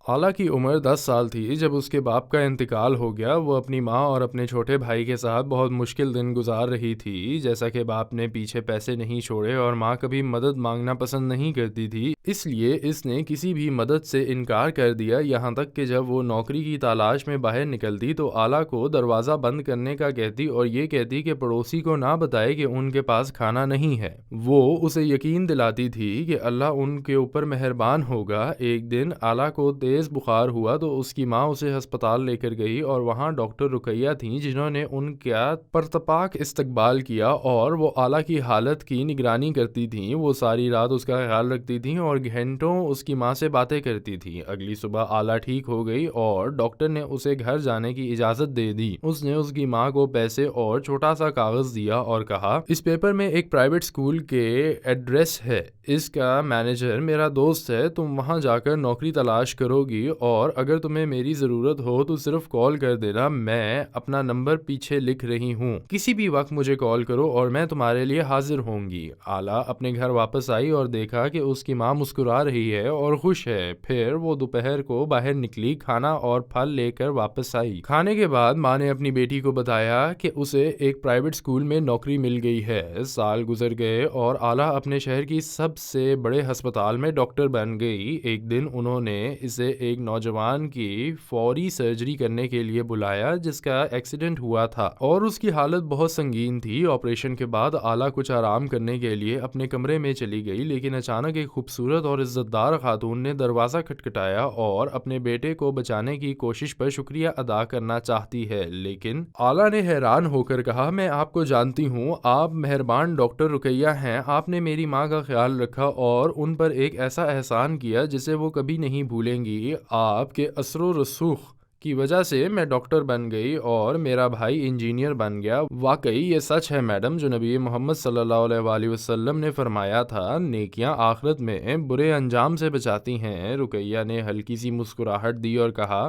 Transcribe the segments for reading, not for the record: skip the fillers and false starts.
आला की उम्र 10 साल थी जब उसके बाप का इंतकाल हो गया। वो अपनी माँ और अपने छोटे भाई के साथ बहुत मुश्किल दिन गुजार रही थी। जैसा कि बाप ने पीछे पैसे नहीं छोड़े और माँ कभी मदद मांगना पसंद नहीं करती थी, इसलिए इसने किसी भी मदद से इनकार कर दिया। यहाँ तक कि जब वो नौकरी की तलाश में बाहर निकलती तो आला को दरवाज़ा बंद करने का कहती और ये कहती कि पड़ोसी को ना बताए कि उनके पास खाना नहीं है। वो उसे यकीन दिलाती थी कि अल्लाह उनके ऊपर मेहरबान होगा। एक दिन आला को तेज बुखार हुआ तो उसकी माँ उसे अस्पताल लेकर गई और वहाँ डॉक्टर रुकैया थीं जिन्होंने उनका परतपाक इस्तकबाल किया और वो आला की हालत की निगरानी करती थीं। वो सारी रात उसका ख्याल रखती थीं और घंटों उसकी माँ से बातें करती थीं। अगली सुबह आला ठीक हो गई और डॉक्टर ने उसे घर जाने की इजाज़त दे दी। उसने उसकी माँ को पैसे और छोटा सा कागज़ दिया और कहा, इस पेपर में एक प्राइवेट स्कूल के एड्रेस है, इसका मैनेजर मेरा दोस्त है, तुम वहाँ जाकर नौकरी तलाश करोगी और अगर तुम्हें मेरी ज़रूरत हो तो सिर्फ कॉल कर देना। मैं अपना नंबर पीछे लिख रही हूँ, किसी भी वक्त मुझे कॉल करो और मैं तुम्हारे लिए हाजिर होंगी। आला अपने घर वापस आई और देखा कि उसकी माँ मुस्कुरा रही है और खुश है। फिर वो दोपहर को बाहर निकली, खाना और फल लेकर वापस आई। खाने के बाद माँ ने अपनी बेटी को बताया कि उसे एक प्राइवेट स्कूल में नौकरी मिल गई है। साल गुजर गए और आला अपने शहर की सबसे बड़े अस्पताल में डॉक्टर बन गई। एक दिन उन्होंने इसे एक नौजवान की फौरी सर्जरी करने के लिए बुलाया जिसका एक्सीडेंट हुआ था और उसकी हालत बहुत संगीन थी। ऑपरेशन के बाद आला कुछ आराम करने के लिए अपने कमरे में चली गई, लेकिन अचानक एक खूबसूरत और इज्जतदार खातून ने दरवाज़ा खटखटाया और अपने बेटे को बचाने की कोशिश पर शुक्रिया अदा करना चाहती है। लेकिन आला ने हैरान होकर कहा, मैं आपको जानती हूँ, आप मेहरबान डॉक्टर रुकैया हैं। आपने मेरी माँ का ख्याल रखा और उन पर एक ऐसा एहसान किया जिसे वो कभी नहीं भूलेंगी। आपके असरो रसूख की वजह से मैं डॉक्टर बन गई और मेरा भाई इंजीनियर बन गया। वाकई ये सच है मैडम जो नबी मोहम्मद सल्लल्लाहु अलैहि वसल्लम ने फरमाया था, नेकियां आखिरत में बुरे अंजाम से बचाती हैं। रुकैया ने हल्की सी मुस्कुराहट दी और कहा,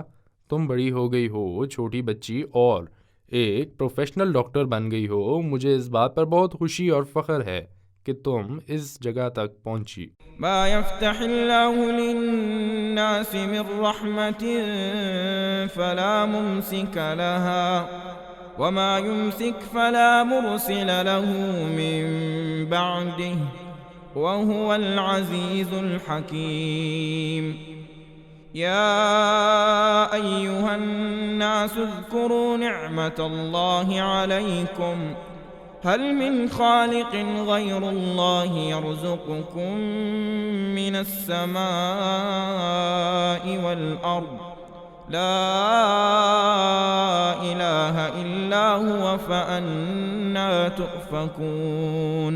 तुम बड़ी हो गई हो छोटी बच्ची और एक प्रोफेशनल डॉक्टर बन गई हो। मुझे इस बात पर बहुत खुशी और फख्र है कि तुम इस जगह तक पहुंची। मा यफ्तहिल्लाहु लिन्नासि मिर रहमतिन फला मुमसिक लहा वमा युमसिक फला मुरसिल लहू मिन बअदिह वहुवल अज़ीज़ुल हकीम। या अय्युहन्नासु उज़्कुरू निअमतल्लाहि अलैकुम हल मिन खालिक़िन गैरुल्लाहि यर्ज़ुक़ुकुम मिनस समाइ वल अर्ज़ ला इलाहा इल्ला हुवा फ़अन्ना तुफ़कून।